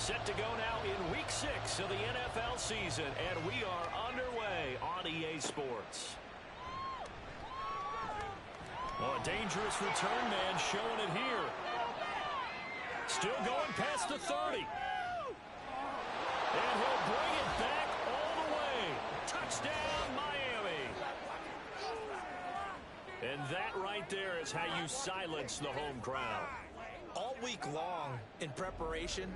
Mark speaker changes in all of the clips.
Speaker 1: Set to go now in Week 6 of the NFL season, and we are underway on EA Sports. Oh, a dangerous return man showing it here. Still going past the 30. And he'll bring it back all the way. Touchdown, Miami. And that right there is how you silence the home crowd.
Speaker 2: All week long in preparation,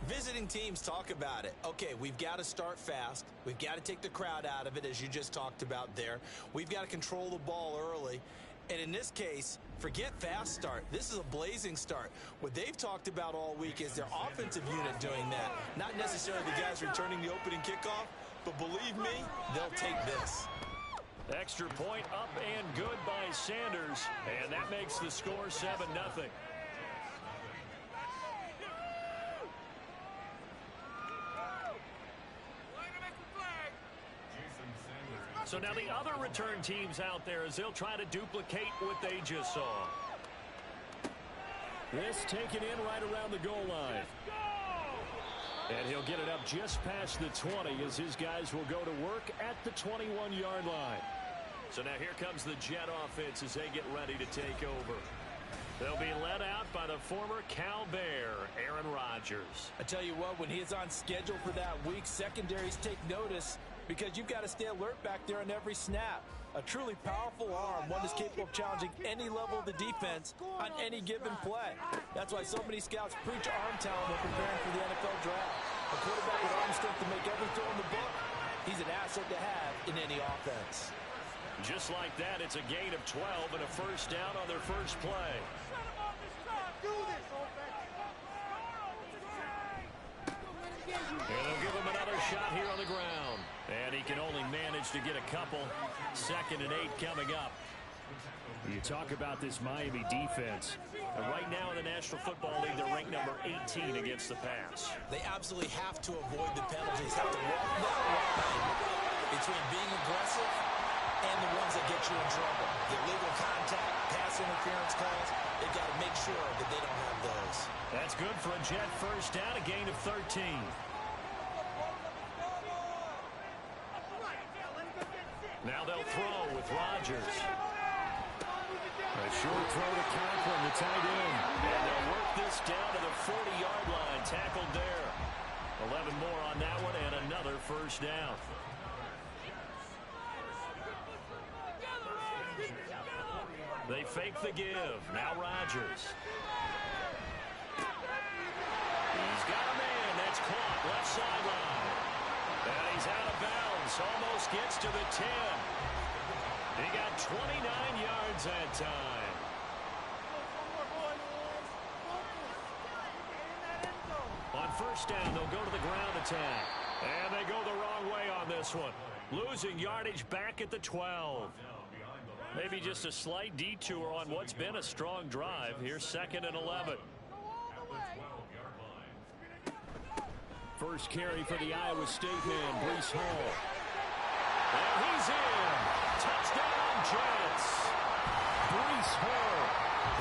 Speaker 2: visiting teams talk about it. Okay, we've got to start fast. We've got to take the crowd out of it, as you just talked about there. We've got to control the ball early. And in this case, forget fast start. This is a blazing start. What they've talked about all week is their offensive unit doing that. Not necessarily the guys returning the opening kickoff, but believe me, they'll take this.
Speaker 1: Extra point up and good by Sanders. And that makes the score 7-0. So now the other return teams out there as they'll try to duplicate what they just saw. This taken in right around the goal line. And he'll get it up just past the 20 as his guys will go to work at the 21-yard line. So now here comes the Jet offense as they get ready to take over. They'll be led out by the former Cal Bear, Aaron Rodgers.
Speaker 2: I tell you what, when he is on schedule for that week, secondaries take notice because you've got to stay alert back there on every snap. A truly powerful arm, one that's capable of challenging any level of the defense on any given play. That's why so many scouts preach arm talent when preparing for the NFL draft. A quarterback with arm strength to make every throw in the book, he's an asset to have in any offense.
Speaker 1: Just like that, it's a gain of 12 and a first down on their first play. And they'll give him another shot here on the ground. And he can only manage to get a couple. 2nd and 8 coming up. You talk about this Miami defense. And right now in the National Football League, they're ranked number 18 against the pass.
Speaker 2: They absolutely have to avoid the penalties, have to walk that line between being aggressive and the ones that get you in trouble. The illegal contact, pass interference calls, they've got to make sure that they don't have those.
Speaker 1: That's good for a Jet first down, a gain of 13. Now they'll throw with Rodgers. A short throw to Conklin, the tight end. And they'll work this down to the 40-yard line, tackled there. 11 more on that one, and another first down. They fake the give. Now Rodgers. He's got a man. That's caught. Left sideline. And he's out of bounds. Almost gets to the 10. He got 29 yards that time. On first down, they'll go to the ground attack. And they go the wrong way on this one. Losing yardage back at the 12. Maybe just a slight detour on what's been a strong drive. Here's 2nd and 11. First carry for the Iowa State man, Breece Hall. And he's in. Touchdown, Jets. Breece Hall,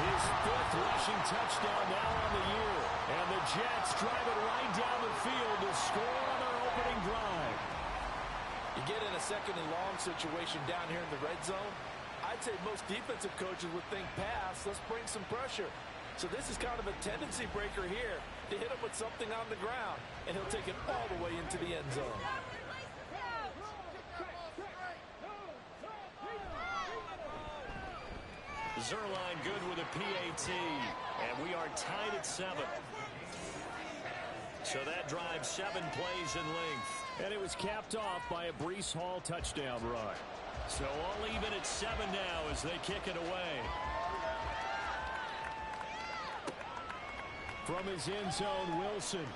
Speaker 1: his 5th rushing touchdown now on the year. And the Jets drive it right down the field to score on their opening drive.
Speaker 2: You get in a 2nd and long situation down here in the red zone, I'd say most defensive coaches would think pass, let's bring some pressure. So this is kind of a tendency breaker here to hit him with something on the ground, and he'll take it all the way into the end zone.
Speaker 1: Zerline good with a PAT, and we are tied at 7. So that drives 7 plays in length. And it was capped off by a Breece Hall touchdown run. So all even at 7 now as they kick it away. From his end zone, Wilson.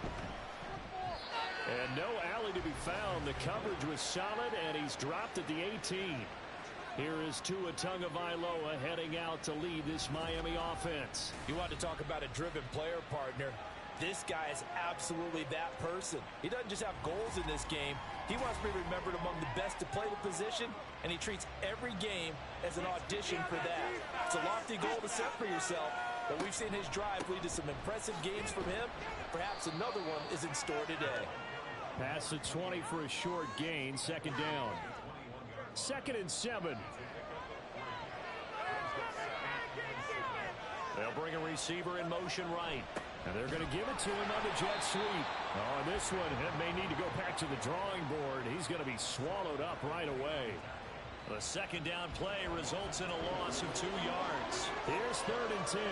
Speaker 1: And no alley to be found. The coverage was solid, and he's dropped at the 18. Here is Tua Tagovailoa heading out to lead this Miami offense.
Speaker 2: You want to talk about a driven player, partner. This guy is absolutely that person. He doesn't just have goals in this game. He wants to be remembered among the best to play the position and he treats every game as an audition for that. It's a lofty goal to set for yourself, but we've seen his drive lead to some impressive games from him. Perhaps another one is in store today.
Speaker 1: Pass the 20 for a short gain. Second down. 2nd and 7. They'll bring a receiver in motion right. And they're going to give it to him on the jet sweep. Oh, and this one may need to go back to the drawing board. He's going to be swallowed up right away. The second down play results in a loss of 2 yards. Here's 3rd and 10.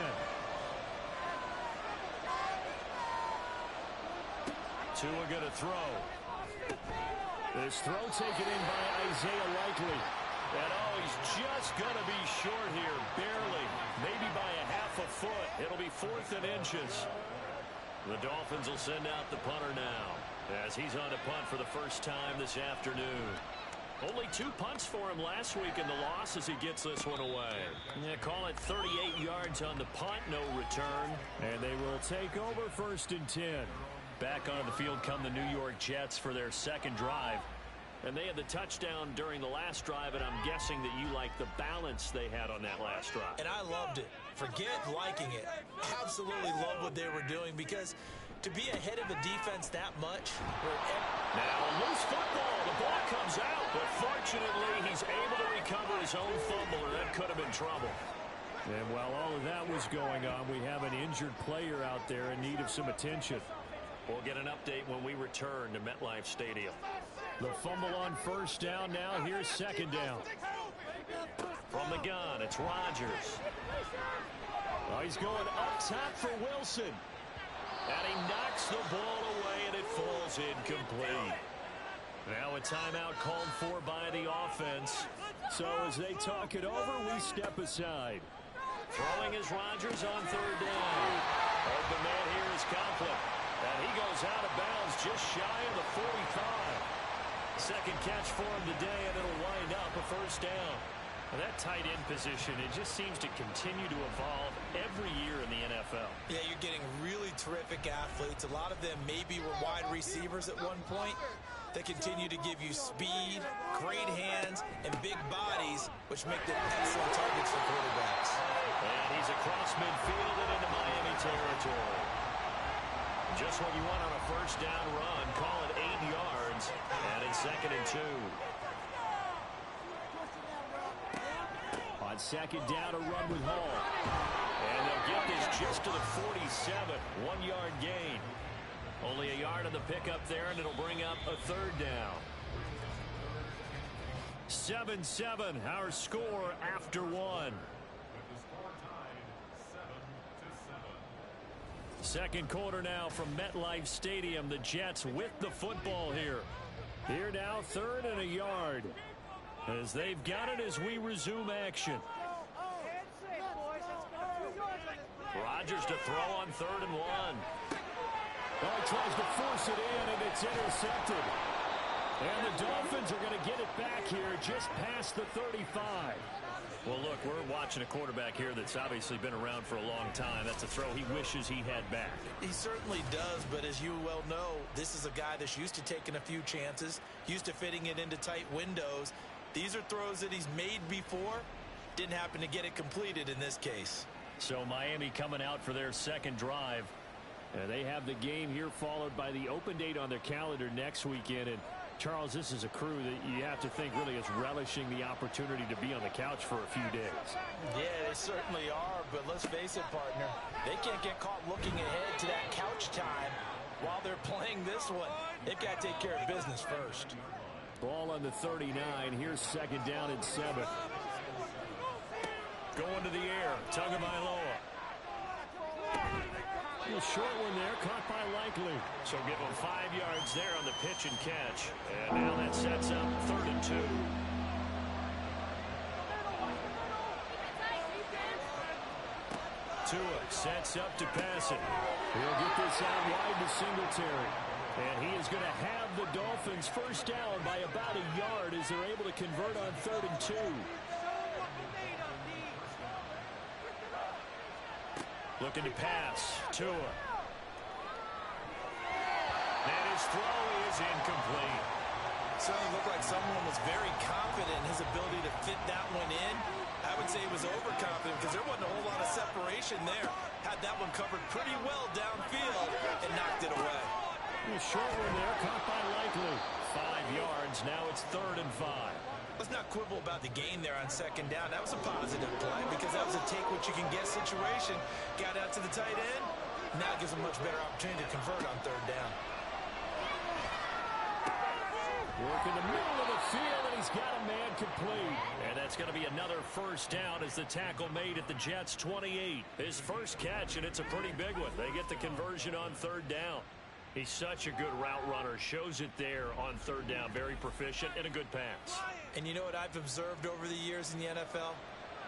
Speaker 1: Tua going to throw. This throw taken in by Isaiah Likely. And oh, he's just going to be short here, barely. Maybe by a half a foot. It'll be 4th and inches. The Dolphins will send out the punter now, as he's on to punt for the first time this afternoon. Only 2 punts for him last week in the loss as he gets this one away. Yeah, call it 38 yards on the punt, no return. And they will take over 1st and 10. Back onto the field come the New York Jets for their second drive. And they had the touchdown during the last drive, and I'm guessing that you like the balance they had on that last drive.
Speaker 2: And I loved it. Forget liking it. Absolutely love what they were doing, because to be ahead of a defense that much.
Speaker 1: Now a loose football. The ball comes out, but fortunately he's able to recover his own fumble, or that could have been trouble. And while all of that was going on, we have an injured player out there in need of some attention. We'll get an update when we return to MetLife Stadium. The fumble on 1st down now. Here's 2nd down. From the gun, it's Rodgers. Oh, he's going up top for Wilson. And he knocks the ball away, and it falls incomplete. Now a timeout called for by the offense. So as they talk it over, we step aside. Throwing is Rodgers on 3rd down. Open man here is Conklin. And he goes out of bounds just shy of the 45. Second catch for him today, and it'll wind up a 1st down. And that tight end position, it just seems to continue to evolve every year in the NFL.
Speaker 2: Yeah, you're getting really terrific athletes. A lot of them maybe were wide receivers at one point. They continue to give you speed, great hands, and big bodies, which make them excellent targets for quarterbacks.
Speaker 1: And he's across midfield and into Miami territory. Just what you want on a 1st down run. Call it 8 yards. And it's 2nd and 2. On 2nd down, a run with Hall. And they'll get this just to the 47. 1-yard gain. Only a yard on the pickup there, and it'll bring up a 3rd down. 7-7, our score after 1. Second quarter now from MetLife Stadium. The Jets with the football here. Here now, 3rd and a yard. As they've got it as we resume action. Rodgers to throw on 3rd and 1. Oh, he tries to force it in, and it's intercepted. And the Dolphins are going to get it back here just past the 35. Well, look, we're watching a quarterback here that's obviously been around for a long time. That's a throw he wishes he had back.
Speaker 2: He certainly does, but as you well know, this is a guy that's used to taking a few chances, used to fitting it into tight windows. These are throws that he's made before. Didn't happen to get it completed in this case.
Speaker 1: So Miami coming out for their second drive. They have the game here followed by the open date on their calendar next weekend. And Charles, this is a crew that you have to think really is relishing the opportunity to be on the couch for a few days.
Speaker 2: Yeah, they certainly are, but let's face it, partner. They can't get caught looking ahead to that couch time while they're playing this one. They've got to take care of business first.
Speaker 1: Ball on the 39. Here's 2nd down and 7. Going to the air. Tagovailoa. A short one there, caught by Likely. So give him 5 yards there on the pitch and catch. And now that sets up 3rd and 2. Tua sets up to pass it. He'll get this out wide to Singletary. And he is going to have the Dolphins 1st down by about a yard as they're able to convert on 3rd and 2. Looking to pass. Tua. And his throw is incomplete.
Speaker 2: Certainly looked like someone was very confident in his ability to fit that one in. I would say he was overconfident because there wasn't a whole lot of separation there. Had that one covered pretty well downfield and knocked it away.
Speaker 1: A short one there, caught by Likely. 5 yards, now it's 3rd and 5.
Speaker 2: Let's not quibble about the gain there on 2nd down. That was a positive play because that was a take-what-you-can-get situation. Got out to the tight end. Now it gives a much better opportunity to convert on 3rd down.
Speaker 1: Work in the middle of the field, and he's got a man complete. And that's going to be another 1st down as the tackle made at the Jets' 28. His first catch, and it's a pretty big one. They get the conversion on 3rd down. He's such a good route runner. Shows it there on 3rd down. Very proficient and a good pass.
Speaker 2: And you know what I've observed over the years in the NFL?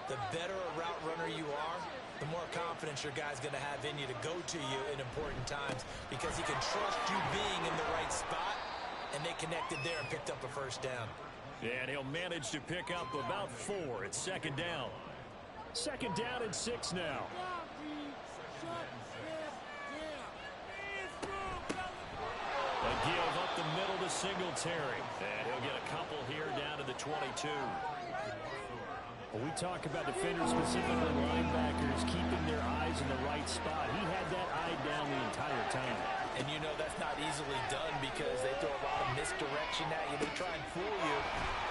Speaker 2: The better a route runner you are, the more confidence your guy's going to have in you to go to you in important times because he can trust you being in the right spot. And they connected there and picked up a 1st down.
Speaker 1: And he'll manage to pick up about 4. It's 2nd down. 2nd down and 6 now. A give up the middle to Singletary. And he'll get a couple here down to the 22. When we talk about defenders, specifically linebackers, keeping their eyes in the right spot. He had that eye down the entire time.
Speaker 2: And you know that's not easily done because they throw a lot of misdirection at you. They try and fool you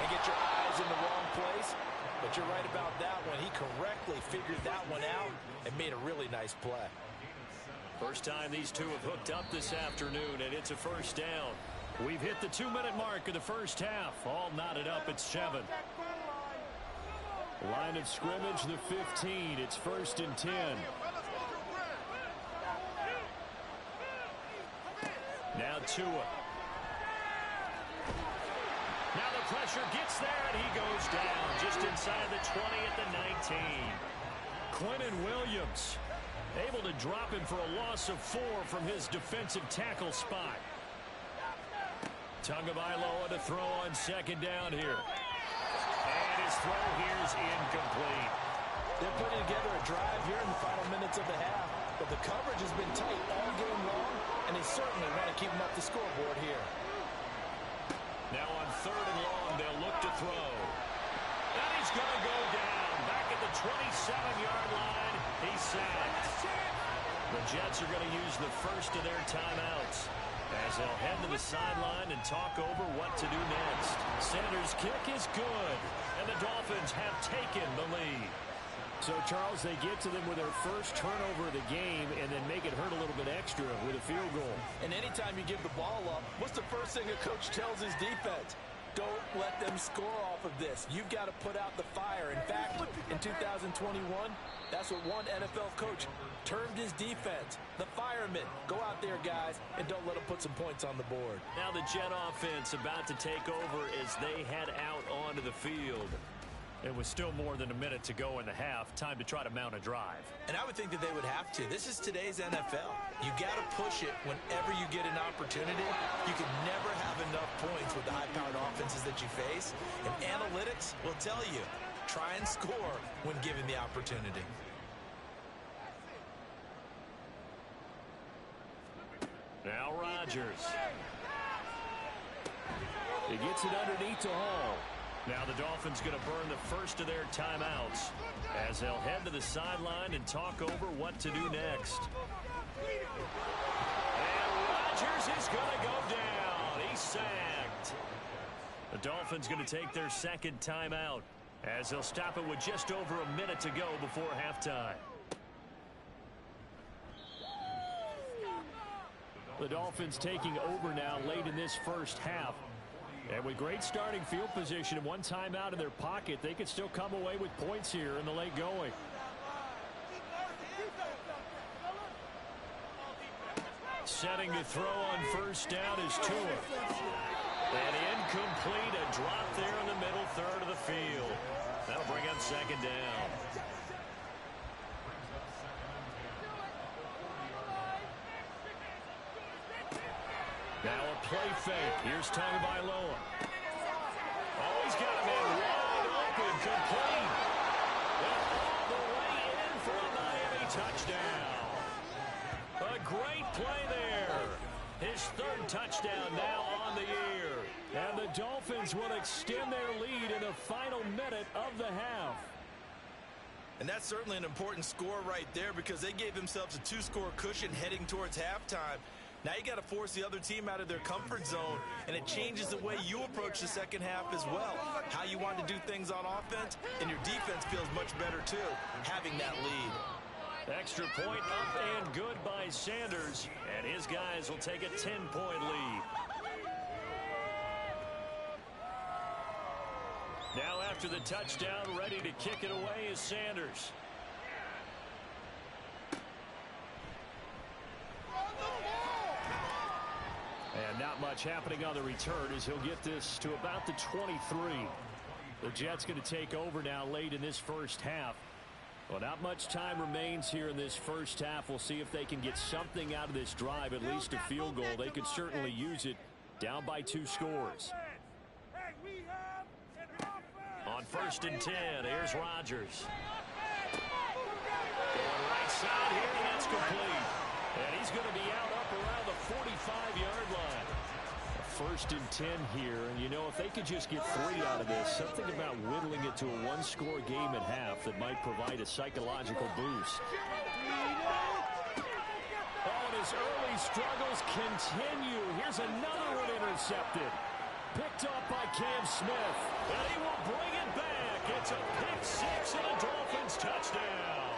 Speaker 2: and get your eyes in the wrong place. But you're right about that one. He correctly figured that one out and made a really nice play.
Speaker 1: First time these two have hooked up this afternoon, and it's a 1st down. We've hit the 2-minute mark of the 1st half. All knotted up at 7. Line of scrimmage, the 15. It's 1st and 10. Now Tua. Now the pressure gets there, and he goes down just inside the 20 at the 19. Quentin Williams able to drop him for a loss of 4 from his defensive tackle spot. Tagovailoa to throw on 2nd down here. And his throw here is incomplete.
Speaker 2: They're putting together a drive here in the final minutes of the half, but the coverage has been tight all game long, and they certainly want to keep them up the scoreboard here.
Speaker 1: Now on 3rd and long, they'll look to throw. And he's going to go down. Back at the 27-yard line, he's sacked. The Jets are going to use the first of their timeouts as they'll head to the sideline and talk over what to do next. Sanders' kick is good, and the Dolphins have taken the lead. So, Charles, they get to them with their first turnover of the game and then make it hurt a little bit extra with a field goal.
Speaker 2: And anytime you give the ball up, what's the first thing a coach tells his defense? Don't let them score off of this. You've got to put out the fire. In fact, in 2021, that's what one NFL coach termed his defense. The firemen. Go out there, guys, and don't let them put some points on the board.
Speaker 1: Now the Jet offense about to take over as they head out onto the field. It was still more than a minute to go in the half. Time to try to mount a drive.
Speaker 2: And I would think that they would have to. This is today's NFL. You got to push it whenever you get an opportunity. You can never have enough points with the high-powered offenses that you face. And analytics will tell you, try and score when given the opportunity.
Speaker 1: Now Rodgers. He gets it underneath to Hall. Now the Dolphins going to burn the first of their timeouts as they'll head to the sideline and talk over what to do next. And Rodgers is going to go down. He's sacked. The Dolphins going to take their second timeout as they'll stop it with just over a minute to go before halftime. The Dolphins taking over now late in this first half. And with great starting field position and one timeout in their pocket, they could still come away with points here in the late going. Setting to throw on first down is Tua. And incomplete, a drop there in the middle third of the field. That'll bring up 2nd down. Now a play fake. Here's Tagovailoa. Oh, he's got a man wide open, complete. And all the way in for a Miami touchdown. A great play there. His third touchdown now on the year. And the Dolphins will extend their lead in the final minute of the half.
Speaker 2: And that's certainly an important score right there because they gave themselves a 2-score cushion heading towards halftime. Now you got to force the other team out of their comfort zone, and it changes the way you approach the second half as well. How you want to do things on offense, and your defense feels much better too, having that lead.
Speaker 1: Extra point up and good by Sanders, and his guys will take a 10-point lead. Now after the touchdown, ready to kick it away is Sanders. And not much happening on the return as he'll get this to about the 23. The Jets going to take over now late in this first half. Well, not much time remains here in this first half. We'll see if they can get something out of this drive, at least a field goal. They could certainly use it down by 2 scores. On 1st and 10, here's Rodgers. Going right side here, and that's complete. And he's going to be out up around the 45-yard line. 1st and 10 here, and you know, if they could just get 3 out of this, something about whittling it to a 1-score game at half that might provide a psychological boost. Oh, and his early struggles continue. Here's another one intercepted. Picked up by Cam Smith, and he will bring it back. It's a pick 6 and a Dolphins touchdown.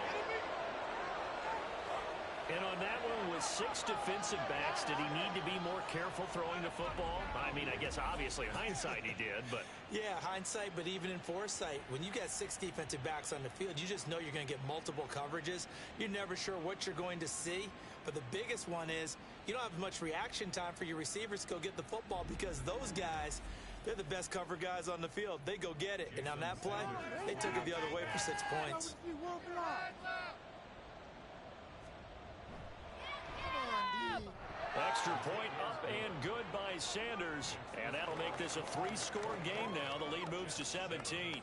Speaker 1: And on that one, with 6 defensive backs, did he need to be more careful throwing the football? I mean, I guess obviously hindsight he did, but...
Speaker 2: Yeah, hindsight, but even in foresight, when you got 6 defensive backs on the field, you just know you're going to get multiple coverages. You're never sure what you're going to see. But the biggest one is you don't have much reaction time for your receivers to go get the football because those guys, they're the best cover guys on the field. They go get it. And on that play, they took it the other way for 6 points.
Speaker 1: Extra point up and good by Sanders. And that'll make this a 3-score game now. The lead moves to 17.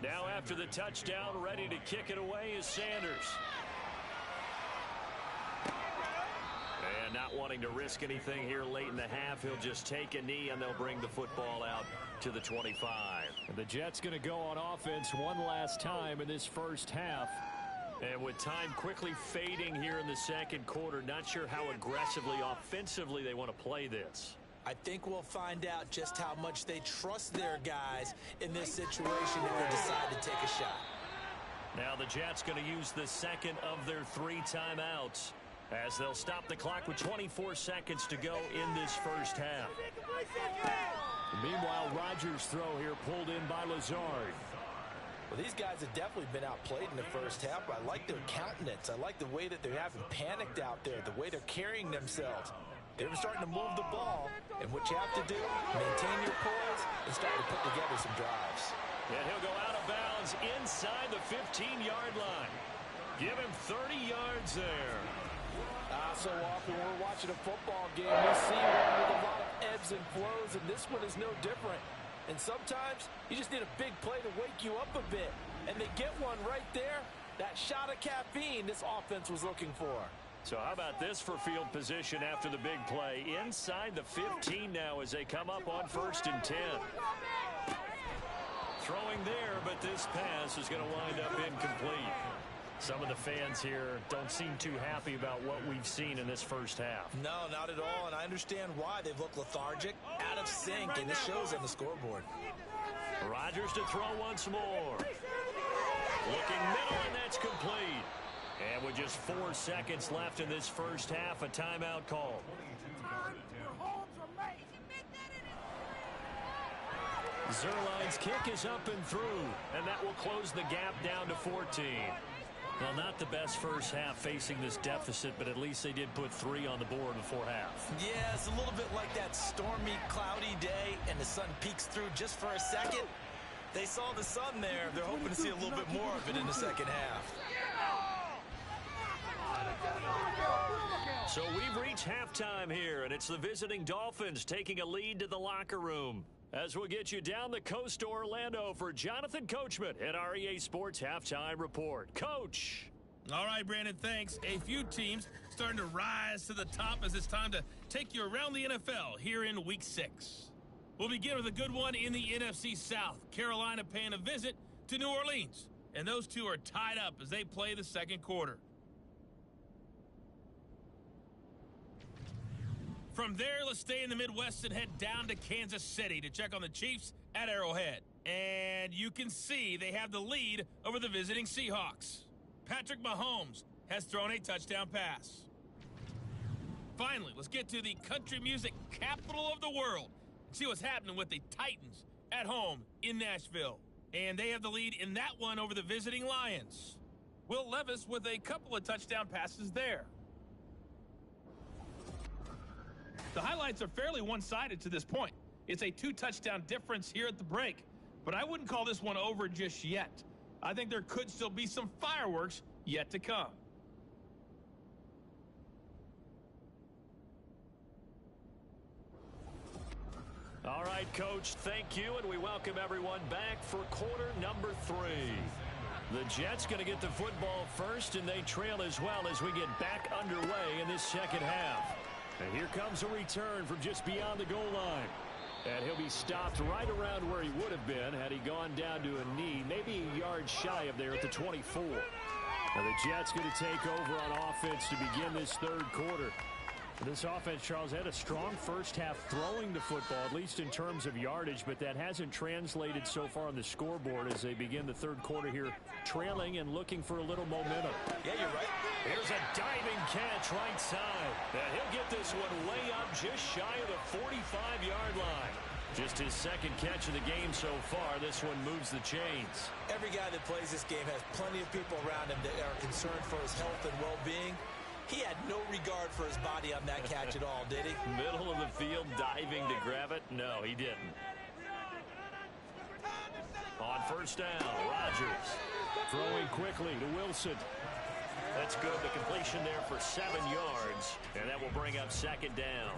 Speaker 1: Now after the touchdown, ready to kick it away is Sanders. And not wanting to risk anything here late in the half, he'll just take a knee and they'll bring the football out to the 25. And the Jets going to go on offense one last time in this first half. And with time quickly fading here in the second quarter, not sure how aggressively, offensively they want to play this.
Speaker 2: I think we'll find out just how much they trust their guys in this situation if they decide to take a shot.
Speaker 1: Now the Jets going to use the second of their 3 timeouts as they'll stop the clock with 24 seconds to go in this first half. Meanwhile, Rodgers' throw here pulled in by Lazard.
Speaker 2: Well, these guys have definitely been outplayed in the first half, but I like their countenance. I like the way that they haven't panicked out there, the way they're carrying themselves. They're starting to move the ball, and what you have to do, maintain your poise and start to put together some drives.
Speaker 1: And he'll go out of bounds inside the 15-yard line. Give him 30 yards there.
Speaker 3: So often when we're watching a football game, we see one with a lot of ebbs and flows, and this one is no different. And sometimes you just need a big play to wake you up a bit, and they get one right there. That shot of caffeine this offense was looking for.
Speaker 1: So how about this for field position after the big play? Inside the 15 now as they come up on 1st and 10. Throwing there, but this pass is going to wind up incomplete. Some of the fans here don't seem too happy about what we've seen in this first half.
Speaker 2: No, not at all, and I understand why. They look lethargic, out of sync, and this shows on the scoreboard.
Speaker 1: Rodgers to throw once more. Looking middle, and that's complete. And with just 4 seconds left in this first half, a timeout call. Zerline's kick is up and through, and that will close the gap down to 14. Well, not the best first half facing this deficit, but at least they did put 3 on the board before half.
Speaker 2: Yeah, it's a little bit like that stormy, cloudy day, and the sun peeks through just for a second. They saw the sun there. They're hoping to see a little bit more of it in the second half.
Speaker 1: So we've reached halftime here, and it's the visiting Dolphins taking a lead to the locker room. As we'll get you down the coast to Orlando for Jonathan Coachman at our EA Sports Halftime Report. Coach.
Speaker 4: All right, Brandon, thanks. A few teams starting to rise to the top as it's time to take you around the NFL here in Week 6. We'll begin with a good one in the NFC South. Carolina paying a visit to New Orleans. And those two are tied up as they play the second quarter. From there, let's stay in the Midwest and head down to Kansas City to check on the Chiefs at Arrowhead. And you can see they have the lead over the visiting Seahawks. Patrick Mahomes has thrown a touchdown pass. Finally, let's get to the country music capital of the world and see what's happening with the Titans at home in Nashville. And they have the lead in that one over the visiting Lions. Will Levis with a couple of touchdown passes there. The highlights are fairly one-sided to this point. It's a 2-touchdown difference here at the break. But I wouldn't call this one over just yet. I think there could still be some fireworks yet to come.
Speaker 1: All right, Coach, thank you, and we welcome everyone back for quarter number 3. The Jets going to get the football first, and they trail as well as we get back underway in this second half. And here comes a return from just beyond the goal line. And he'll be stopped right around where he would have been had he gone down to a knee, maybe a yard shy of there at the 24. Now the Jets going to take over on offense to begin this third quarter. This offense, Charles, had a strong first half throwing the football, at least in terms of yardage, but that hasn't translated so far on the scoreboard as they begin the third quarter here, trailing and looking for a little momentum.
Speaker 2: Yeah, you're right.
Speaker 1: Here's a diving catch right side. And he'll get this one way up just shy of the 45-yard line. Just his second catch of the game so far. This one moves the chains.
Speaker 2: Every guy that plays this game has plenty of people around him that are concerned for his health and well-being. He had no regard for his body on that catch at all, did he?
Speaker 1: Middle of the field, diving to grab it? No, he didn't. On first down, Rodgers throwing quickly to Wilson. That's good. The completion there for 7 yards, and that will bring up second down.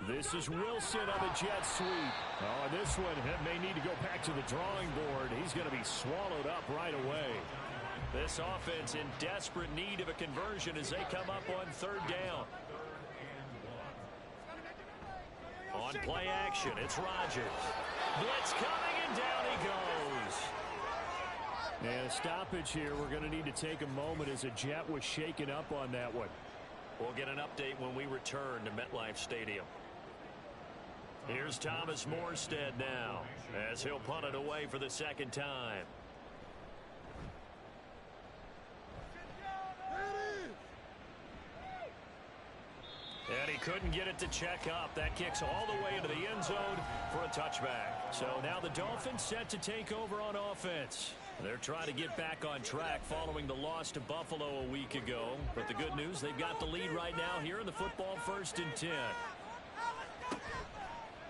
Speaker 1: This is Wilson on the jet sweep. Oh, this one may need to go back to the drawing board. He's going to be swallowed up right away. This offense in desperate need of a conversion as they come up on third down. On play action, it's Rodgers. Blitz coming, and down he goes. And a stoppage here. We're going to need to take a moment as a Jet was shaken up on that one. We'll get an update when we return to MetLife Stadium. Here's Thomas Morstead now as he'll punt it away for the second time. And he couldn't get it to check up. That kicks all the way into the end zone for a touchback. So now the Dolphins set to take over on offense. They're trying to get back on track following the loss to Buffalo a week ago. But the good news, they've got the lead right now here in the football 1st and 10.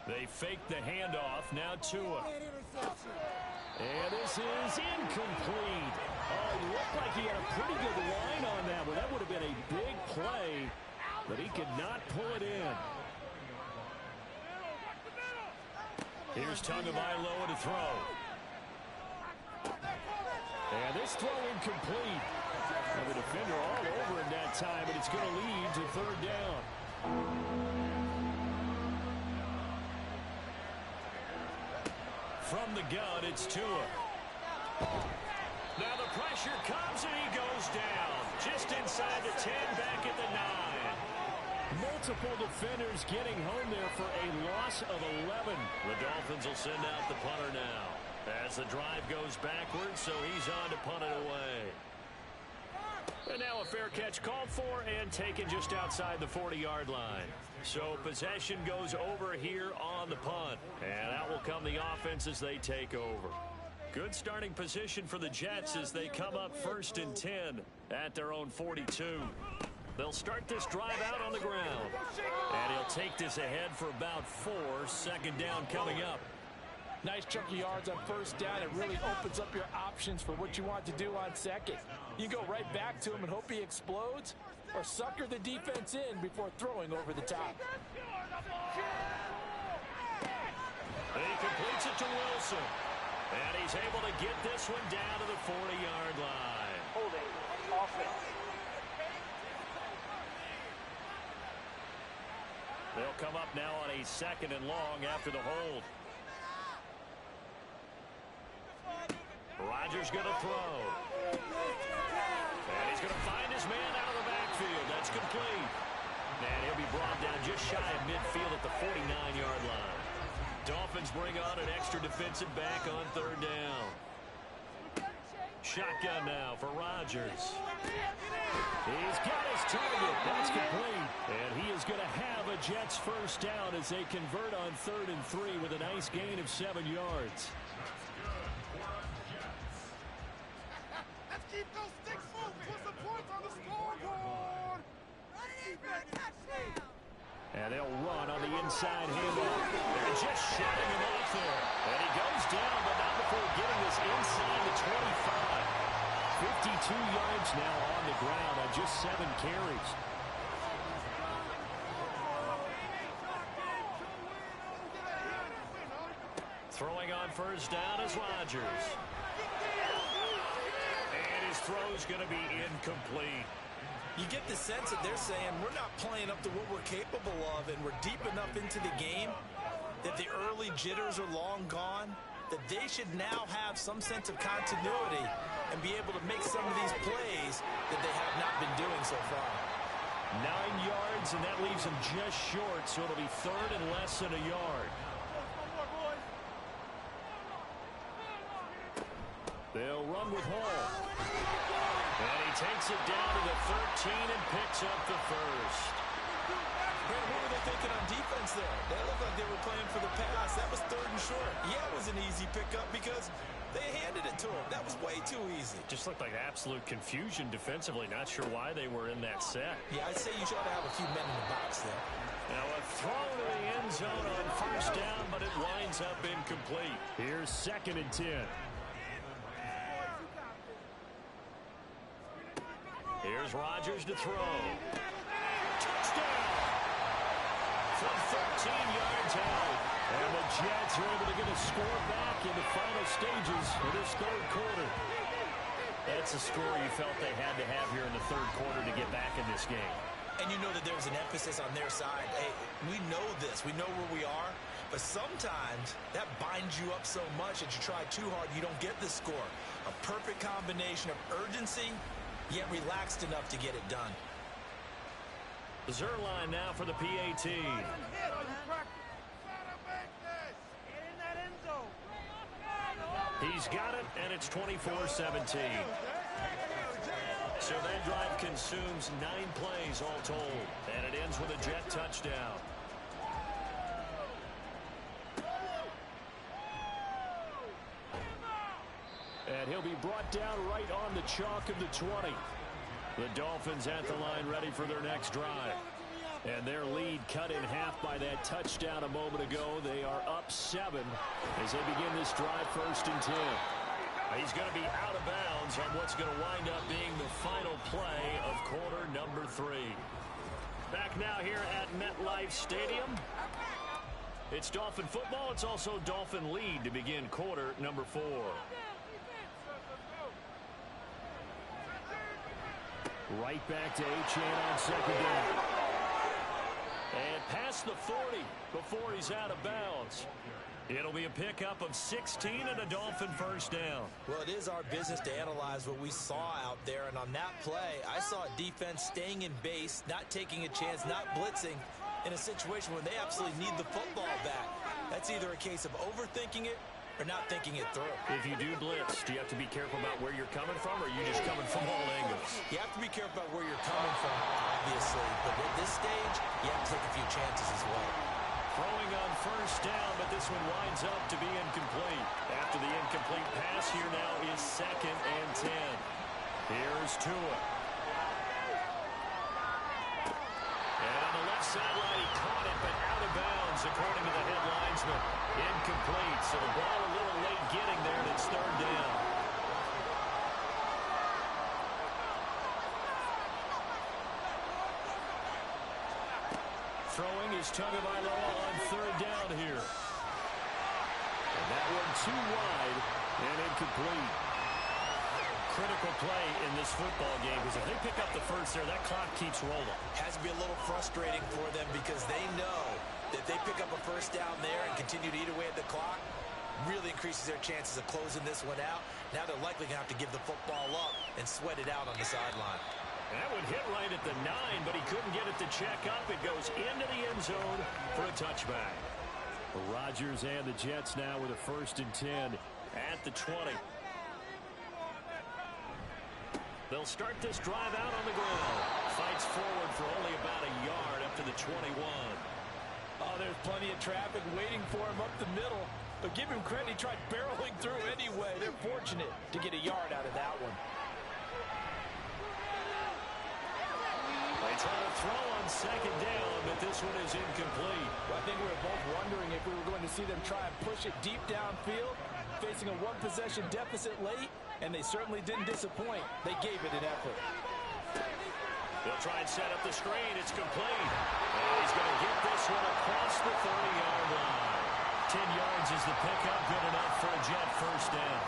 Speaker 1: They fake the handoff. Now Tua. And this is incomplete. Oh, it looked like he had a pretty good line on that one. That would have been a big play, but he could not pull it in. Here's Tagovailoa to throw. And this throw incomplete. And the defender all over him that time, but it's going to lead to third down. From the gun, it's Tua. Now the pressure comes and he goes down. Just inside the 10, back at the 9. Multiple defenders getting home there for a loss of 11. The Dolphins will send out the punter now. As the drive goes backwards, so he's on to punt it away. And now a fair catch called for and taken just outside the 40-yard line. So possession goes over here on the punt. And out will come the offense as they take over. Good starting position for the Jets as they come up 1st and 10 at their own 42. They'll start this drive out on the ground. And he'll take this ahead for about 4. Second down coming up.
Speaker 3: Nice chunk of yards on first down. It really opens up your options for what you want to do on second. You go right back to him and hope he explodes, or sucker the defense in before throwing over the top.
Speaker 1: And he completes it to Wilson. And he's able to get this one down to the 40-yard line.
Speaker 5: Holding. Offense.
Speaker 1: They'll come up now on a 2nd and long after the hold. Rodgers going to throw. And he's going to find his man out of the backfield. That's complete. And he'll be brought down just shy of midfield at the 49-yard line. Dolphins bring on an extra defensive back on 3rd down. Shotgun now for Rodgers. He's got his target. That's complete. And he is going to have a Jets first down as they convert on 3rd and 3 with a nice gain of 7 yards.
Speaker 6: Let's keep those sticks moving. Put some points on the scoreboard.
Speaker 1: And they'll run on the inside handoff. They're just shutting him off there. And he goes down, but not before getting this inside the 25. 52 yards now on the ground on just 7 carries. Throwing on first down is Rodgers. And his throw's going to be incomplete.
Speaker 2: You get the sense that they're saying we're not playing up to what we're capable of, and we're deep enough into the game that the early jitters are long gone, that they should now have some sense of continuity and be able to make some of these plays that they have not been doing so far.
Speaker 1: 9 yards, and that leaves them just short, so it'll be 3rd and less than a yard. They'll run with Hall. And he takes it down to the 13 and picks up the first.
Speaker 2: Brent, what were they thinking on defense there? They looked like they were playing for the pass. That was 3rd and short. Yeah, it was an easy pickup because they handed it to him. That was way too easy.
Speaker 1: Just looked like absolute confusion defensively. Not sure why they were in that set.
Speaker 2: Yeah, I'd say you should have a few men in the box there.
Speaker 1: Now a throw to the end zone on first down, but it winds up incomplete. Here's 2nd and 10. Here's Rodgers to throw. Touchdown! From 13 yards out. And the Jets are able to get a score back in the final stages of this 3rd quarter. That's a score you felt they had to have here in the 3rd quarter to get back in this game.
Speaker 2: And you know that there's an emphasis on their side. Hey, we know this. We know where we are. But sometimes that binds you up so much that you try too hard, you don't get the score. A perfect combination of urgency, yet relaxed enough to get it done.
Speaker 1: Zerline now for the PAT. He's got it, and it's 24-17. So that drive consumes 9 plays all told, and it ends with a Jet touchdown. And he'll be brought down right on the chalk of the 20. The Dolphins at the line ready for their next drive. And their lead cut in half by that touchdown a moment ago. They are up 7 as they begin this drive 1st and 10. He's going to be out of bounds on what's going to wind up being the final play of quarter number 3. Back now here at MetLife Stadium. It's Dolphin football. It's also Dolphin lead to begin quarter number 4. Right back to Achane on 2nd down. And past the 40 before he's out of bounds. It'll be a pickup of 16 and a Dolphin first down.
Speaker 2: Well, it is our business to analyze what we saw out there. And on that play, I saw defense staying in base, not taking a chance, not blitzing in a situation where they absolutely need the football back. That's either a case of overthinking it or not thinking it through.
Speaker 1: If you do blitz, do you have to be careful about where you're coming from, or are you just coming from all angles?
Speaker 2: You have to be careful about where you're coming from, obviously. But at this stage, you have to take a few chances as well.
Speaker 1: Throwing on first down, but this one winds up to be incomplete. After the incomplete pass, here now is 2nd and 10. Here's Tua. And on the left sideline. He caught it, but out of bounds, according to the head linesman. Incomplete. So the ball a little late getting there, and it's third down. Throwing is Tagovailoa on third down here. And that one too wide and incomplete. Critical play in this football game, because if they pick up the first there, that clock keeps rolling.
Speaker 2: Has to be a little frustrating for them because they know that they pick up a first down there and continue to eat away at the clock, really increases their chances of closing this one out. Now they're likely going to have to give the football up and sweat it out on the sideline.
Speaker 1: That would hit right at the 9, but he couldn't get it to check up. It goes into the end zone for a touchback. The Rodgers and the Jets now with a 1st and 10 at the 20. They'll start this drive out on the ground. Fights forward for only about a yard up to the 21.
Speaker 3: Oh, there's plenty of traffic waiting for him up the middle. But give him credit, he tried barreling through anyway. They're fortunate to get a yard out of that one.
Speaker 1: They try to throw on 2nd down, but this one is incomplete.
Speaker 3: Well, I think we were both wondering if we were going to see them try and push it deep downfield, facing a one-possession deficit late, and they certainly didn't disappoint. They gave it an effort.
Speaker 1: They'll try and set up the screen. It's complete. And he's going to get this one across the 30-yard line. 10 yards is the pickup. Good enough for a Jet first down.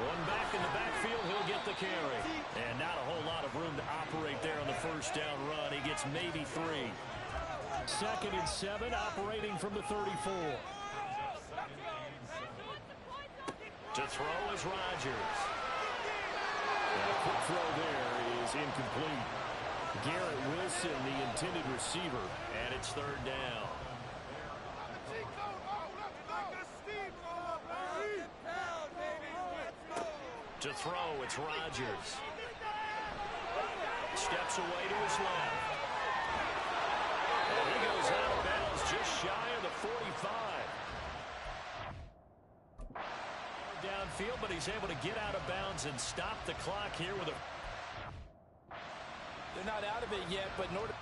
Speaker 1: One back in the backfield, he'll get the carry. And not a whole lot of room to operate there on the first down run. He gets maybe 3. 2nd and 7, operating from the 34. To throw is Rodgers. And a quick throw there is incomplete. Garrett Wilson, the intended receiver, and it's 3rd down. To throw, it's Rodgers. Steps away to his left. And he goes out of bounds just shy of the 45. Downfield, but he's able to get out of bounds and stop the clock here with a...
Speaker 3: They're not out of it yet, but in order...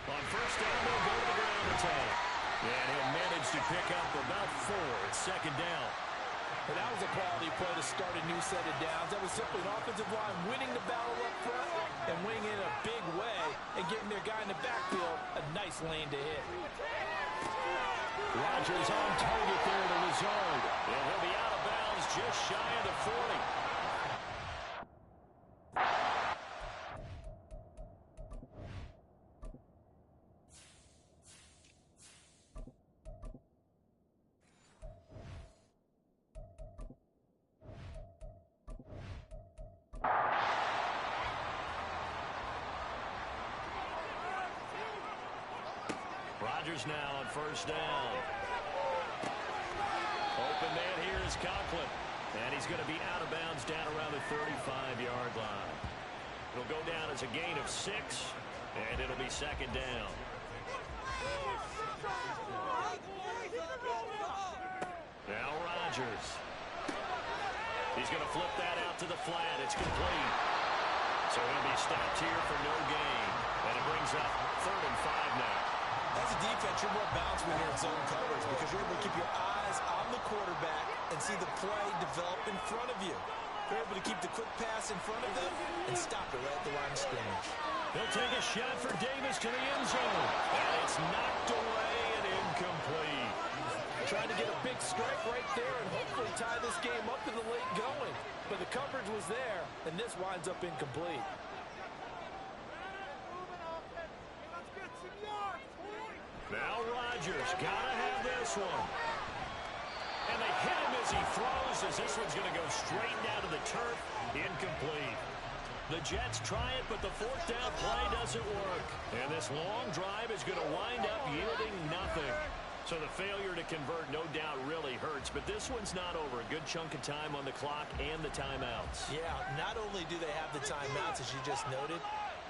Speaker 1: On first down, they'll go to the ground attack. And he'll manage to pick up about 4. It's 2nd down.
Speaker 3: But that was a quality play to start a new set of downs. That was simply an offensive line winning the battle up front and winning in a big way and giving their guy in the backfield a nice lane to hit.
Speaker 1: Rodgers on target there to Lazard. And he'll be out of bounds just shy of the 40. Rodgers now on first down. Open man here is Conklin. And he's going to be out of bounds down around the 35-yard line. It'll go down as a gain of 6, and it'll be 2nd down. Now Rodgers. He's going to flip that out to the flat. It's complete. So he'll be stopped here for no gain. And it brings up 3rd and 5 now.
Speaker 2: As a defense, you're more balanced when you're in zone coverage because you're able to keep your eyes on the quarterback and see the play develop in front of you. You're able to keep the quick pass in front of them and stop it right at the line of scrimmage.
Speaker 1: They'll take a shot for Davis to the end zone. And it's knocked away and incomplete.
Speaker 3: Trying to get a big strike right there and hopefully tie this game up in the late going. But the coverage was there, and this winds up incomplete.
Speaker 1: Now Rodgers gotta have this one. And they hit him as he throws, as this one's going to go straight down to the turf. Incomplete. The Jets try it, but the fourth down play doesn't work. And this long drive is going to wind up yielding nothing. So the failure to convert, no doubt, really hurts. But this one's not over. A good chunk of time on the clock and the timeouts.
Speaker 2: Yeah, not only do they have the timeouts, as you just noted,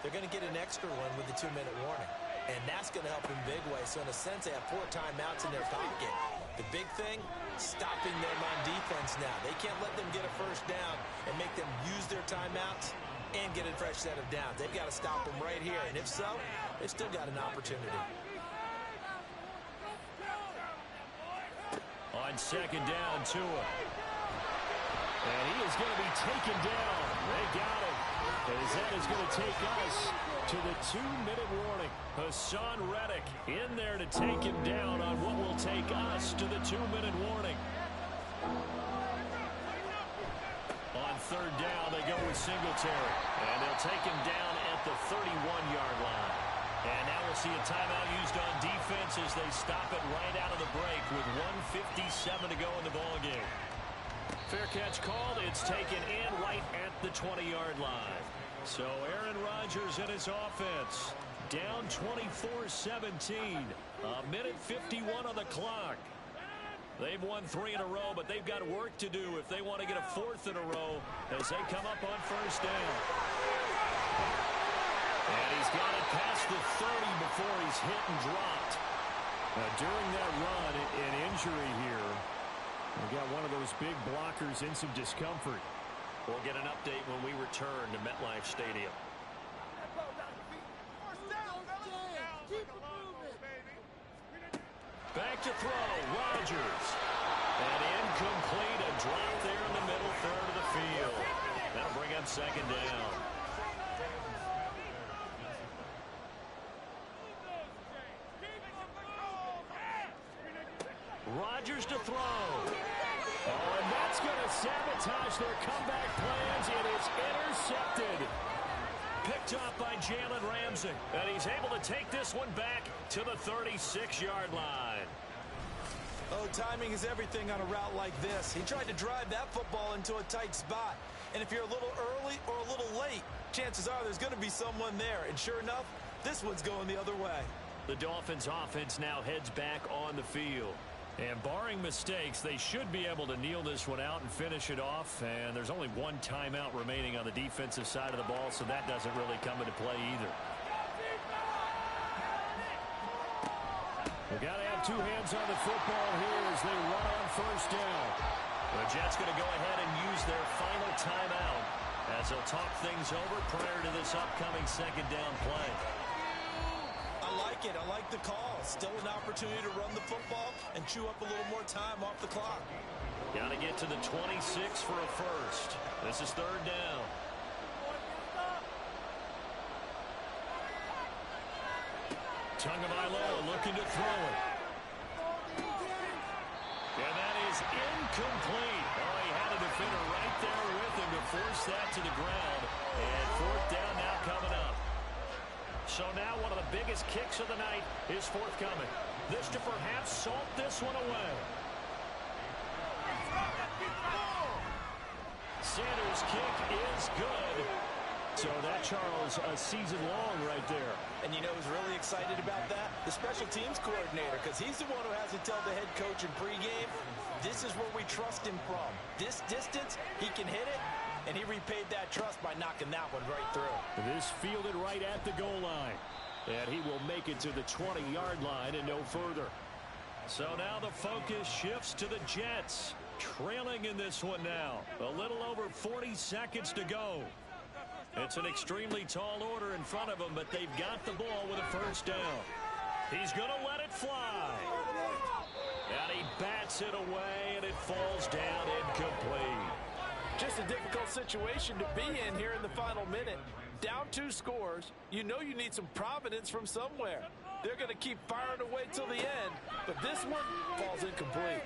Speaker 2: they're going to get an extra one with the 2-minute warning. And that's going to help in big ways. So in a sense, they have 4 timeouts in their pocket. The big thing, stopping them on defense now. They can't let them get a first down and make them use their timeouts and get a fresh set of downs. They've got to stop them right here. And if so, they've still got an opportunity.
Speaker 1: On second down, Tua. And he is going to be taken down. They got him. As that is going to take us to the 2-minute warning. Hassan Reddick in there to take him down on what will take us to the 2-minute warning. On third down, they go with Singletary. And they'll take him down at the 31-yard line. And now we'll see a timeout used on defense as they stop it right out of the break with 1:57 to go in the ballgame. Fair catch called. It's taken in right at the 20-yard line. So Aaron Rodgers and his offense down 24-17. A minute 51 on the clock. They've won 3 in a row, but they've got work to do if they want to get a 4th in a row as they come up on first down. And he's got it past the 30 before he's hit and dropped. Now, during that run, an injury here. We got one of those big blockers in some discomfort. We'll get an update when we return to MetLife Stadium. Back to throw, Rodgers. And incomplete, a drop there in the middle third of the field. That'll bring up second down. Rodgers to throw. Oh, and that's going to sabotage their comeback plans. It is intercepted. Picked up by Jalen Ramsey. And he's able to take this one back to the 36-yard line.
Speaker 2: Oh, timing is everything on a route like this. He tried to drive that football into a tight spot. And if you're a little early or a little late, chances are there's going to be someone there. And sure enough, this one's going the other way.
Speaker 1: The Dolphins offense now heads back on the field. And barring mistakes, they should be able to kneel this one out and finish it off. And there's only one timeout remaining on the defensive side of the ball, so that doesn't really come into play either. We've got to have 2 hands on the football here as they run on first down. The Jets going to go ahead and use their final timeout as they'll talk things over prior to this upcoming second down play.
Speaker 2: I like it. I like the call. Still an opportunity to run the football and chew up a little more time off the clock.
Speaker 1: Got to get to the 26 for a first. This is third down. Tagovailoa looking to throw it. And that is incomplete. Oh, he had a defender right there with him to force that to the ground. And fourth down now coming up. So now one of the biggest kicks of the night is forthcoming. This to perhaps salt this one away. Sanders' kick is good. So that, Charles, a season long right there.
Speaker 2: And you know who's really excited about that? The special teams coordinator, because he's the one who has to tell the head coach in pregame, this is where we trust him from. This distance, he can hit it, and he repaid that trust by knocking that one right through.
Speaker 1: This fielded right at the goal line. And he will make it to the 20-yard line and no further. So now the focus shifts to the Jets. Trailing in this one now. A little over 40 seconds to go. It's an extremely tall order in front of them, but they've got the ball with a first down. He's going to let it fly. And he bats it away, and it falls down incomplete.
Speaker 3: Just a difficult situation to be in here in the final minute. Down 2 scores. You know you need some providence from somewhere. They're going to keep firing away till the end, but this one falls incomplete.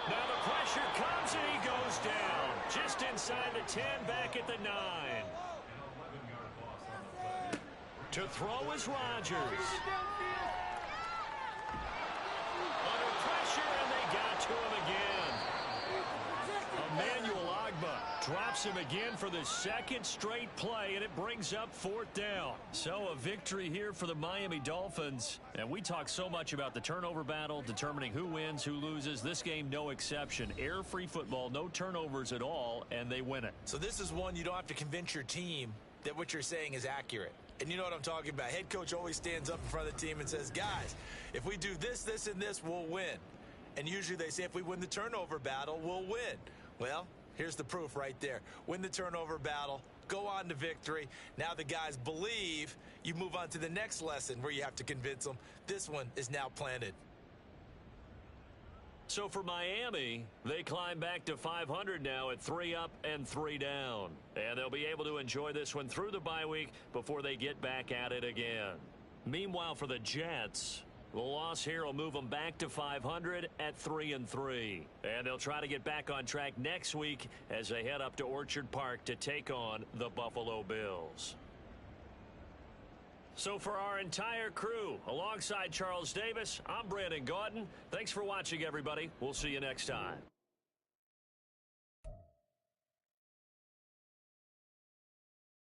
Speaker 1: Now the pressure comes, and he goes down. Just inside the 10, back at the 9. To throw is Rodgers. Under pressure, and they got to him again. Emmanuel Ogbah Drops him again for the second straight play, and it brings up 4th down. So a victory here for the Miami Dolphins. And we talk so much about the turnover battle, determining who wins, who loses. This game, no exception. Air-free football, no turnovers at all, and they win it.
Speaker 2: So this is one you don't have to convince your team that what you're saying is accurate. And you know what I'm talking about. Head coach always stands up in front of the team and says, guys, if we do this, this, and this, we'll win. And usually they say if we win the turnover battle, we'll win. Well, here's the proof right there. Win the turnover battle, go on to victory. Now the guys believe. You move on to the next lesson where you have to convince them. This one is now planted.
Speaker 1: So for Miami, they climb back to 500 now at 3 up and 3 down. And they'll be able to enjoy this one through the bye week before they get back at it again. Meanwhile, for the Jets, the loss here will move them back to 500 at 3 and 3. And they'll try to get back on track next week as they head up to Orchard Park to take on the Buffalo Bills. So for our entire crew, alongside Charles Davis, I'm Brandon Gaudin. Thanks for watching, everybody. We'll see you next time.